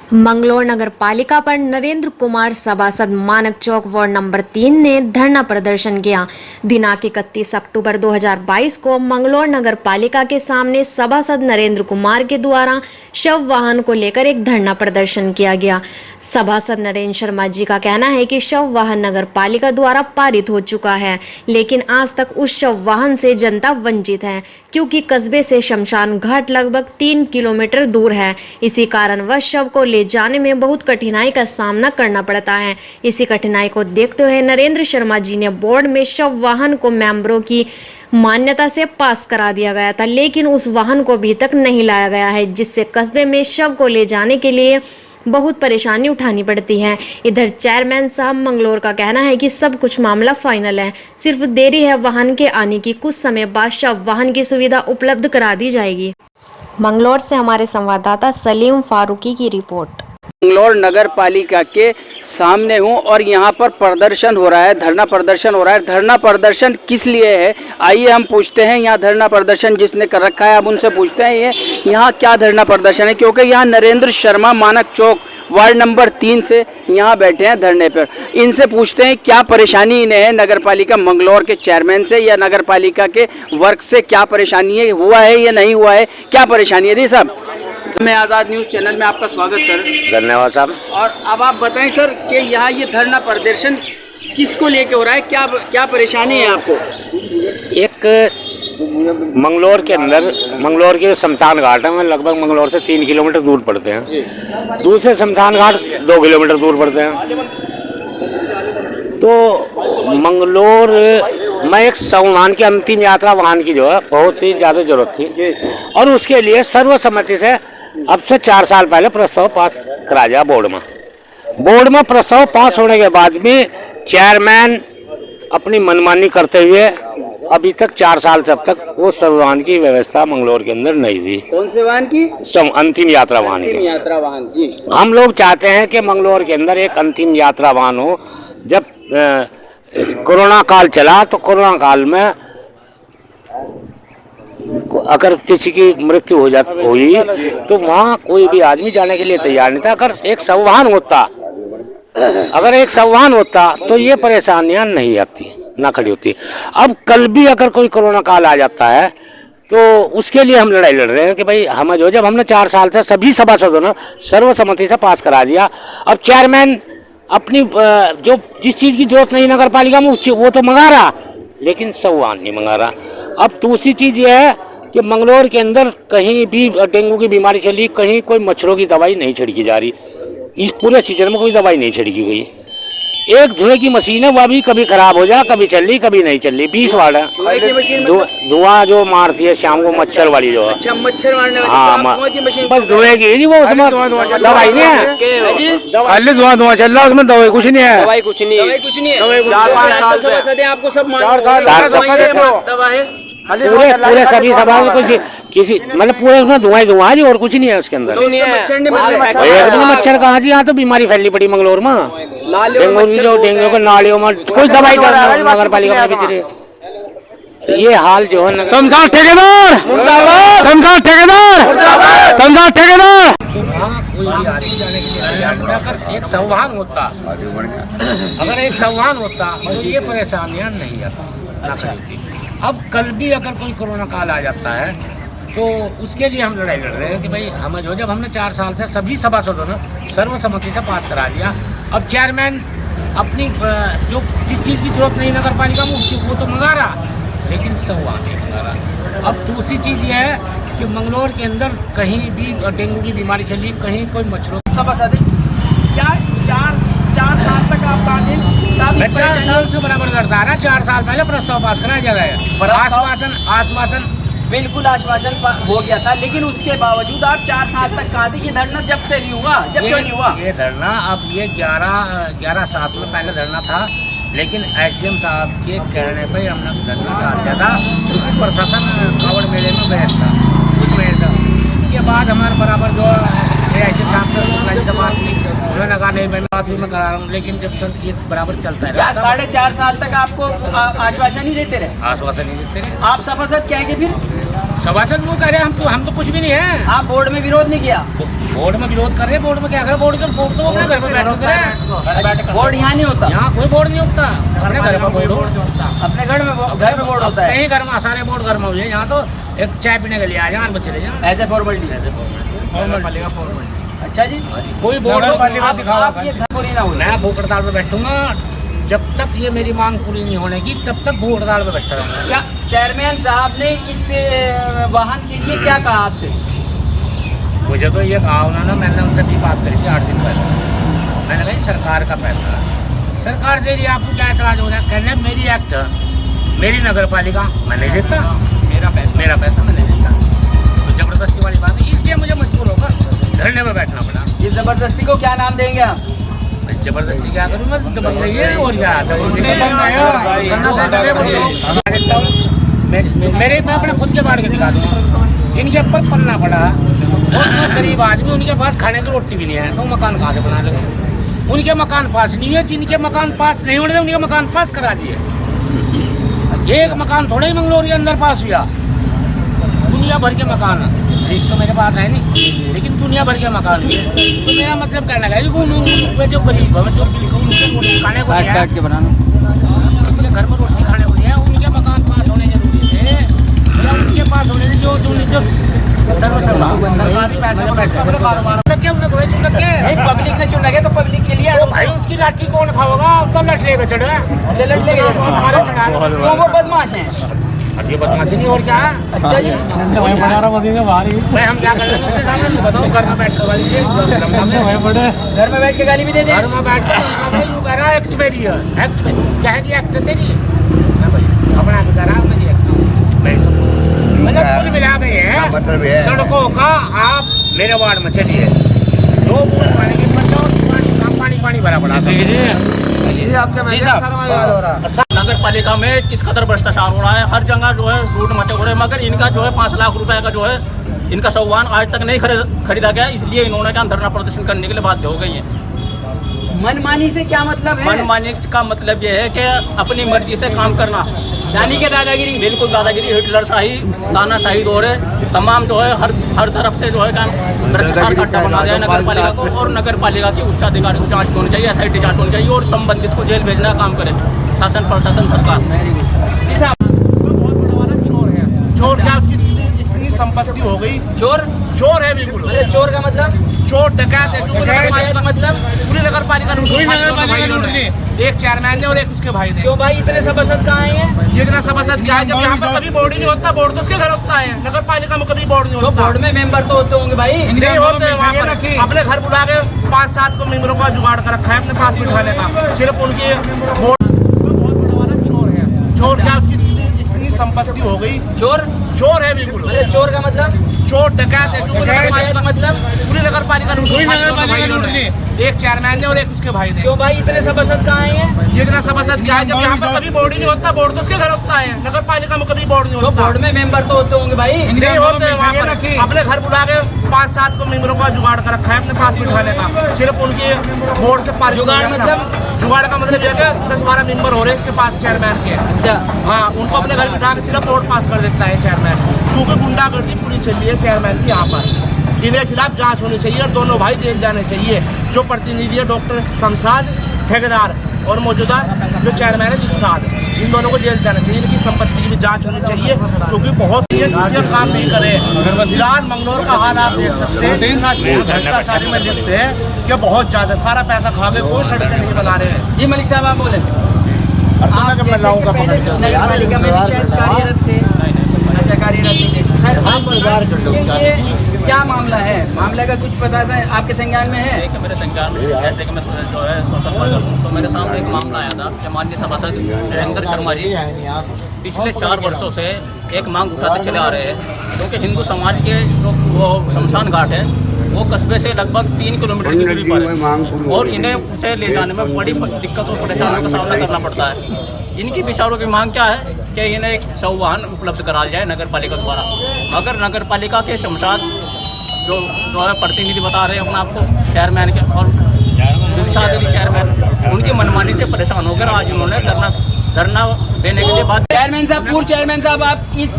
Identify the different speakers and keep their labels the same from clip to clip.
Speaker 1: मंगलौर नगर पालिका पर नरेंद्र कुमार सभासद मानक चौक वार्ड नंबर 3 ने धरना प्रदर्शन किया। दिनांक 31 अक्टूबर 2022 को मंगलौर नगर पालिका के सामने सभासद नरेंद्र कुमार के द्वारा शव वाहन को लेकर एक धरना प्रदर्शन किया गया। सभासद नरेंद्र शर्मा जी का कहना है कि शव वाहन नगर पालिका द्वारा पारित हो चुका है, लेकिन आज तक उस शव वाहन से जनता वंचित है, क्योंकि कस्बे से शमशान घाट लगभग 3 किलोमीटर दूर है। इसी कारण वह शव को ले जाने में बहुत कठिनाई का सामना करना पड़ता है। इसी कठिनाई को देखते हुए नरेंद्र शर्मा जी ने बोर्ड में शव वाहन को मेंबरों की मान्यता से पास करा दिया गया था, लेकिन उस वाहन को अभी तक नहीं लाया गया है, जिससे कस्बे में शव को ले जाने के लिए बहुत परेशानी उठानी पड़ती है। इधर चेयरमैन साहब मंगलौर का कहना है कि सब कुछ मामला फाइनल है, सिर्फ देरी है वाहन के आने की। कुछ समय बाद शव वाहन की सुविधा उपलब्ध करा दी जाएगी। मंगलौर से हमारे संवाददाता सलीम फारूकी की रिपोर्ट।
Speaker 2: मंगलौर नगर पालिका के सामने हूँ और यहाँ पर प्रदर्शन हो रहा है, धरना प्रदर्शन हो रहा है। धरना प्रदर्शन किस लिए है, आइए हम पूछते हैं। यहाँ धरना प्रदर्शन जिसने कर रखा है, अब उनसे पूछते हैं ये यहाँ क्या धरना प्रदर्शन है, क्योंकि यहाँ नरेंद्र शर्मा मानक चौक वार्ड नंबर 3 से यहाँ बैठे हैं धरने पर। इनसे पूछते हैं क्या परेशानी इन्हें है, नगर पालिका मंगलौर के चेयरमैन से या नगर पालिका के वर्क से क्या परेशानी है, हुआ है या नहीं हुआ है, क्या परेशानी है। दी साहब, मैं आज़ाद न्यूज़ चैनल में आपका स्वागत सर।
Speaker 3: धन्यवाद साहब।
Speaker 2: और अब आप बताएं सर कि यहाँ ये धरना प्रदर्शन किसको लेके हो रहा है, क्या क्या परेशानी है आपको।
Speaker 3: एक मंगलौर के अंदर, मंगलौर के शमशान घाट है, लगभग मंगलौर से 3 किलोमीटर दूर पड़ते हैं। दूसरे शमशान घाट 2 किलोमीटर दूर पड़ते हैं। तो मंगलौर में एक शव वाहन की अंतिम यात्रा वाहन की जो है बहुत ही ज़्यादा जरूरत थी, और उसके लिए सर्वसम्मति से अब से 4 साल पहले प्रस्ताव पास करा दिया बोर्ड में। बोर्ड में प्रस्ताव पास होने के बाद में चेयरमैन अपनी मनमानी करते हुए अभी तक 4 साल से अब तक वो शव वाहन की व्यवस्था मंगलौर के अंदर नहीं हुई।
Speaker 2: कौन से वाहन की?
Speaker 3: अंतिम यात्रा वाहन की।
Speaker 2: अंतिम यात्रा वाहन जी।
Speaker 3: हम लोग चाहते हैं कि मंगलौर के अंदर एक अंतिम यात्रा वाहन हो। जब कोरोना काल चला तो कोरोना काल में अगर किसी की मृत्यु हुई तो वहाँ कोई भी आदमी जाने के लिए तैयार नहीं था। अगर एक शव वाहन होता तो ये परेशानियां नहीं आती, ना खड़ी होती। अब कल भी अगर कोई कोरोना काल आ जाता है तो उसके लिए हम लड़ाई लड़ रहे हैं कि भाई हम जो जब हमने 4 साल से सभी सभासदों ने सर्वसम्मति से पास करा दिया, अब चेयरमैन अपनी जो जिस चीज़ की जरूरत नहीं नगर पालिका में वो तो मंगा रहा, लेकिन शव वाहन नहीं मंगा रहा। अब दूसरी चीज़ ये है कि मंगलौर के अंदर कहीं भी डेंगू की बीमारी चली, कहीं कोई मच्छरों की दवाई नहीं छिड़की जा रही। इस पूरे सीजन में कोई दवाई नहीं छिड़की गई। एक धुएं की मशीन है, वह भी कभी खराब हो जाए, कभी चल रही कभी नहीं चल रही। 20 वार्ड है धुआं जो मारती है शाम को, मच्छर वाली जो है।
Speaker 2: अच्छा, मच्छर मारने वाली।
Speaker 3: हाँ, बस धुएं की वो उसमें दवाई नहीं है, खाली धुआं चल रहा है, उसमें दवाई कुछ नहीं है।
Speaker 2: दवाई कुछ नहीं है। आपको सब दवा है
Speaker 3: पूरे सभी सभा में कुछ किसी मतलब पूरे उसमें धुआं जी, और कुछ नहीं है उसके अंदर। मच्छर कहाँ जी, यहाँ तो बीमारी फैली पड़ी मंगलौर में। डेंगू के नालियों में कोई दवाई नगर पालिका में बेच। ये हाल जो है शमशान ठेकेदार, शमशान ठेकेदार, शमशान ठेकेदार। कोई भी आदमी जाने के लिए अगर एक संवाहन होता, तो ये परेशानियां नहीं आती। अब कल भी अगर कोई कोरोना काल आ जाता है तो उसके लिए हम लड़ाई लड़ रहे हैं कि भाई हम जो जब हमने 4 साल से सभी सभासदों ने सर्वसम्मति से पास करा दिया, अब चेयरमैन अपनी जो जिस चीज़ की जरूरत नहीं नगर पालिका में वो तो मंगा रहा, लेकिन शव वाहन नहीं मंगा रहा। अब दूसरी चीज़ ये है कि मंगलौर के अंदर कहीं भी डेंगू की बीमारी चली, कहीं कोई मच्छरों सभासद क्या 4 साल तक आप बांधे। मैं 4 साल से बराबर करता रहा। 4 साल पहले प्रस्ताव पास करा गया, आश्वासन
Speaker 2: बिल्कुल आश्वासन हो गया था, लेकिन उसके बावजूद आप 4 साल तक कहा थे ये धरना जब से नहीं हुआ, जब क्यों नहीं हुआ
Speaker 3: ये धरना। अब ये 11/7 में पहले धरना था, लेकिन एसडीएम साहब के कहने पर हमने धरना डाल दिया था, क्योंकि प्रशासन कावड़ मेले में बैठ था कुछ मिनट था। इसके बाद हमारे बराबर जो उन्होंने कहा नहीं मैं बाथरूम में करा रहा हूँ, लेकिन जब सर ये बराबर चलता है।
Speaker 2: 4.5 साल तक आपको आश्वासन ही देते रहे।
Speaker 3: आश्वासन नहीं देते रहे।
Speaker 2: आप सभासद क्या है फिर
Speaker 3: सभासद वो कह रहे हैं हम तो कुछ भी नहीं है।
Speaker 2: आप बोर्ड में विरोध नहीं किया?
Speaker 3: बोर्ड में विरोध कर रहे हैं, बोर्ड में क्या करे, बोर्ड तो अपने घर में बैठ कर
Speaker 2: बोर्ड यहाँ नहीं होता?
Speaker 3: यहाँ कोई बोर्ड नहीं होता, अपने घर में बोर्ड होता।
Speaker 2: अपने घर में बोर्ड होता है?
Speaker 3: नहीं, घर में सारे बोर्ड घर में हुए। यहाँ तो एक चाय पीने के लिए आ जाए बच्चे ले जाए,
Speaker 2: ऐसे फॉर्मेलिटी। अच्छा जी, कोई बोर्ड आप ये पूरी ना हुई।
Speaker 3: मैं भूख हड़ताल पे बैठूंगा जब तक ये मेरी मांग पूरी नहीं होने की, तब तक भूख हड़ताल पे बैठा रहूंगा।
Speaker 2: क्या चेयरमैन साहब ने इस वाहन के लिए क्या कहा आपसे?
Speaker 3: मुझे तो ये कहा उन्होंने, मैंने उनसे भी बात करी थी 8 दिन पहले। मैंने कहा सरकार का पैसा सरकार दे रही है, आपको क्या एतराज हो रहा है? कहने मेरी एक्ट, मेरी नगर पालिका मैं नहीं देता, मेरा पैसा मैं नहीं देता। तो जबरदस्ती वाली बात है, इसलिए मुझे मजबूर होकर धरने में बैठना पड़ा।
Speaker 2: इस जबरदस्ती को क्या नाम देंगे आप?
Speaker 3: जबरदस्ती क्या करूँ मैं, तो बंद गई है और क्या मेरे मैं अपने खुद के बाढ़ के दिखा दूँगा। जिनके ऊपर पन्ना पड़ा और गरीब आदमी, उनके पास खाने की रोटी भी नहीं है, तो मकान कहाँ से बना लेंगे? उनके मकान पास नहीं है, जिनके मकान पास नहीं होने उनके मकान पास करा दिए। एक मकान थोड़े ही मंगलोर के अंदर पास हुआ, दुनिया भर के मकान है। लिस्ट तो मेरे पास है नहीं, लेकिन दुनिया भर के मकान भी है। तो मेरा मतलब कहना है जो गरीब है, जो खाने को
Speaker 2: काट के बनाना,
Speaker 3: उनके घर में रोटी खाने को नहीं है, उनके मकान पास होने जरूरी थे। उनके पास होने जो सरकारी पैसे
Speaker 2: पब्लिक ने चुन लगे तो पब्लिक के लिए
Speaker 3: भाई उसकी लाठी कौन खाओगा? तब लट लेके चढ़े।
Speaker 2: अच्छा, लट लेके तो वो बदमाश हैं।
Speaker 3: ये बदमाशी नहीं और क्या है?
Speaker 2: अच्छा जी,
Speaker 3: मैं हम क्या कर रहे हैं उसके सामने बताओ, घर में बैठ कर गाली दे,
Speaker 2: घर में बैठ के गाली भी दे
Speaker 3: घर में बैठ कर कह रहा एक्ट मेरी है, एक्ट क्या है कि एक्ट तेरी अपना भी करा मेरी मतलब मिला गए हैं सड़कों का। आप मेरे वार्ड में चलिए, 2 बूंद पानी की पानी भरा पड़ा
Speaker 4: नगर पालिका में किस कदर भ्रष्टाचार हो रहा है। हर जगह जो है लूट मचे हो रहे हैं, मगर इनका जो है 5 लाख रुपए का जो है इनका सामान आज तक नहीं खरीदा गया, इसलिए इन्होंने क्या धरना प्रदर्शन करने के लिए बाध्य हो गई है।
Speaker 2: मनमानी से क्या मतलब है?
Speaker 4: मनमानी का मतलब ये है कि अपनी मर्जी से काम करना,
Speaker 2: यानी कि दादागिरी।
Speaker 4: बिल्कुल दादागिरी, हिटलर शाही, तानाशाही दौर है। तमाम जो है हर तरफ से जो है क्या भ्रष्टाचार का अड्डा बना दिया है नगर पालिका को। और नगर पालिका के उच्चाधिकारी को जांच होनी चाहिए, SIT जांच होनी चाहिए और संबंधित को जेल भेजना का काम करे शासन प्रशासन सरकार।
Speaker 3: बहुत बड़ा वाला चोर है। चोर क्या, उसकी इतनी संपत्ति हो गई। चोर है बिल्कुल।
Speaker 2: चोर का मतलब?
Speaker 3: चोर डकैत है,
Speaker 2: मतलब
Speaker 3: पूरी नगर पालिका लूट ली। एक चेयरमैन ने और एक उसके भाई ने।
Speaker 2: क्यों भाई इतने सभासद कहाँ हैं?
Speaker 3: ये इतना सभासद क्या है, जब यहाँ पर कभी बोर्ड ही नहीं होता। बोर्ड तो उसके घर होता है, नगर पालिका में कभी बोर्ड नहीं
Speaker 2: तो
Speaker 3: होता।
Speaker 2: बोर्ड में मेंबर तो होते होंगे भाई?
Speaker 3: नहीं होते, वहाँ पर अपने घर बुला के 5-7 को मेंबरों का जुगाड़ कर रखा है अपने पास बिठाने का, सिर्फ उनकी बोर्ड। बहुत बड़ा वाला चोर है। चोर क्या, उसकी इतनी संपत्ति हो गई। चोर है बिल्कुल।
Speaker 2: चोर का मतलब?
Speaker 3: चोर डकैत है,
Speaker 2: मतलब
Speaker 3: पूरी नगर पालिका लूट ली। एक चेयरमैन ने और एक उसके भाई ने।
Speaker 2: क्यों भाई इतने सभासद कहाँ हैं?
Speaker 3: ये इतना सभासद क्या है, जब यहाँ पर कभी बोर्ड ही नहीं होता। बोर्ड तो उसके घर होता है, नगर पालिका में कभी बोर्ड नहीं
Speaker 2: तो
Speaker 3: होता।
Speaker 2: बोर्ड में मेंबर तो होते होंगे भाई?
Speaker 3: नहीं होते, वहाँ पर अपने घर बुला के 5-7 को मेंबरों का जुगाड़ कर रखा है अपने पास बिठाने का, सिर्फ उनकी बोर्ड से पारित। जुगाड़ का मतलब यह है कि 10-12 मेंबर हो रहे हैं इसके पास चेयरमैन के।
Speaker 2: अच्छा,
Speaker 3: हाँ, उनको अपने घर बिठा के सिर्फ बोर्ड पास कर देता है चेयरमैन, क्योंकि गुंडागर्दी पूरी चल रही है चेयरमैन की यहाँ पर। इनके खिलाफ जांच होनी चाहिए और दोनों भाई जेल जाने चाहिए। जो प्रतिनिधि है डॉक्टर शमशाद ठेकेदार और मौजूदा जो चेयरमैन है दिलशाद, इन दोनों को जेल जाना चाहिए। इनकी संपत्ति की भी जांच होनी चाहिए, क्योंकि बहुत ही काम नहीं करे। फिलहाल मंगलौर का हाल आप देख सकते हैं, भ्रष्टाचारी में लिखते हैं कि बहुत ज्यादा सारा पैसा खा के कोई सड़कें नहीं बना रहे हैं।
Speaker 2: जी मलिक साहब आप बोले, आप नगर पालिका में भी शायद कार्यरत थे। अच्छा, कार्यरत थे। खैर, ये क्या मामला है? मामले का कुछ पता था आपके संज्ञान में है?
Speaker 4: कि मेरे संज्ञान में जैसे कि मैं जो है सोशल वर्कर हूँ, तो मेरे सामने एक मामला आया था कि माननीय सभासद नरेंद्र शर्मा जी पिछले 4 वर्षों से एक मांग उठाते चले आ रहे हैं, क्योंकि हिंदू समाज के जो वो शमशान घाट है वो कस्बे से लगभग 3 किलोमीटर की दूरी पर है और इन्हें उसे ले जाने में बड़ी दिक्कत और परेशानियों का सामना करना पड़ता है। इनकी विचारों की मांग क्या है कि इन्हें एक शव वाहन उपलब्ध कराया जाए नगर पालिका द्वारा। अगर नगर पालिका के शमशान जो है प्रतिनिधि बता रहे हैं अपने आपको चेयरमैन के और दिलशाद अली चेयरमैन, उनकी मनमानी से परेशान होकर आज इन्होंने धरना धरना देने के लिए बात।
Speaker 2: चेयरमैन साहब, पूर्व चेयरमैन साहब, आप इस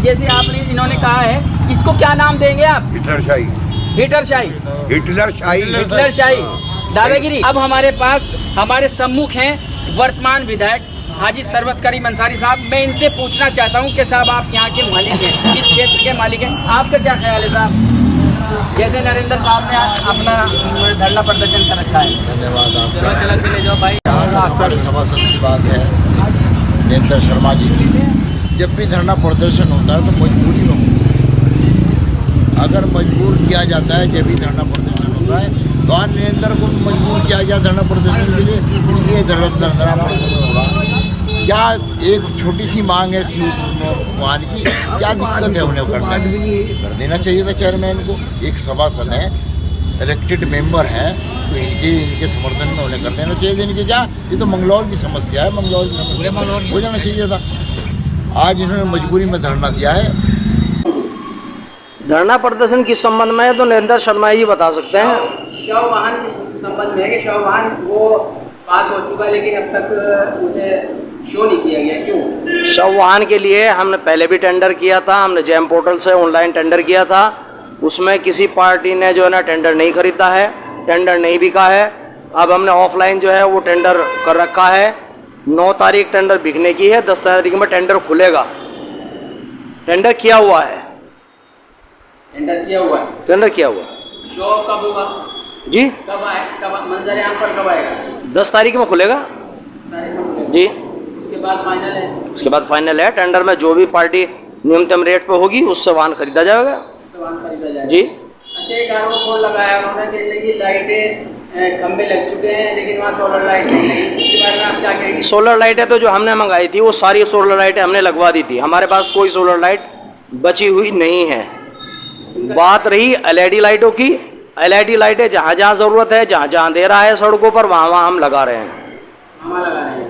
Speaker 2: जैसे आपने इन्होंने कहा है, इसको क्या नाम देंगे आप?
Speaker 5: हिटलरशाही।
Speaker 2: हिटलरशाही।
Speaker 5: हिटलरशाही।
Speaker 2: हिटलरशाही, दादागिरी। अब हमारे पास हमारे सम्मुख हैं वर्तमान विधायक हाजी सरवत करीम अंसारी साहब। मैं इनसे पूछना चाहता हूं कि साहब, आप यहाँ के मालिक हैं, इस क्षेत्र के मालिक हैं, आपका क्या ख्याल है साहब? जैसे नरेंद्र साहब ने आज अपना धरना प्रदर्शन कर रखा है।
Speaker 5: धन्यवाद आपका।
Speaker 4: चला चले जाओ भाई।
Speaker 5: सभासद की बात है नरेंद्र शर्मा जी की। जब भी धरना प्रदर्शन होता है तो मजबूरी में होता है। अगर मजबूर किया जाता है जब भी धरना प्रदर्शन होता है तो आज नरेंद्र को मजबूर किया गया धरना प्रदर्शन के लिए, इसलिए धरना प्रदर्शन होगा। क्या एक छोटी सी मांग है शिवकुमार की, क्या दिक्कत है उन्हें करने में? कर देना चाहिए था चेयरमैन को। एक सभासद है, इलेक्टेड मेंबर है, तो इनके समर्थन में उन्हें कर देना चाहिए था। इनके क्या, ये तो मंगलौर की समस्या है, मंगलौर की समस्या हो जाना चाहिए था। आज इन्होंने मजबूरी में धरना दिया है।
Speaker 6: धरना प्रदर्शन किस संबंध में है तो नरेंद्र शर्मा जी बता सकते हैं।
Speaker 2: शव वाहन के संबंध में है कि शव वाहन वो पास हो चुका, लेकिन अब तक उसे शो नहीं किया गया, क्यों?
Speaker 6: शव वाहन के लिए हमने पहले भी टेंडर किया था, हमने जेम पोर्टल से ऑनलाइन टेंडर किया था। उसमें किसी पार्टी ने जो है ना टेंडर नहीं खरीदा है, टेंडर नहीं बिका है। अब हमने ऑफलाइन जो है वो टेंडर कर रखा है। 9 तारीख टेंडर बिकने की है, 10 तारीख में टेंडर खुलेगा। टेंडर किया हुआ है,
Speaker 2: टेंडर किया हुआ है,
Speaker 6: टेंडर किया हुआ।
Speaker 2: शो कब होगा
Speaker 6: जी?
Speaker 2: कब आए, कब मंजर आम पर कब आएगा?
Speaker 6: 10 तारीख में खुलेगा
Speaker 2: तारीख में खुलेगा।
Speaker 6: जी।
Speaker 2: उसके बाद फाइनल है।
Speaker 6: उसके बाद फाइनल है। टेंडर में जो भी पार्टी न्यूनतम रेट पे होगी उससे वाहन खरीदा जाएगा।
Speaker 2: सामान खरीदा जाएगा
Speaker 6: जी।
Speaker 2: अच्छा, एक आरोप और लगाया उन्होंने, जैसे कि लाइटें खंबे लग चुके हैं लेकिन वहाँ सोलर लाइट नहीं लगी, इसके बारे में आप क्या कहेंगे?
Speaker 6: सोलर लाइटें तो जो हमने मंगाई थी वो सारी सोलर लाइटें हमने लगवा दी थी। हमारे पास कोई सोलर लाइट बची हुई नहीं है। बात रही एलईडी लाइटों की, एलईडी लाइटें जहाँ जहाँ ज़रूरत है, जहाँ जहाँ दे रहा है सड़कों पर, वहाँ वहाँ हम लगा रहे हैं।
Speaker 2: हमारा लगा रहे हैं।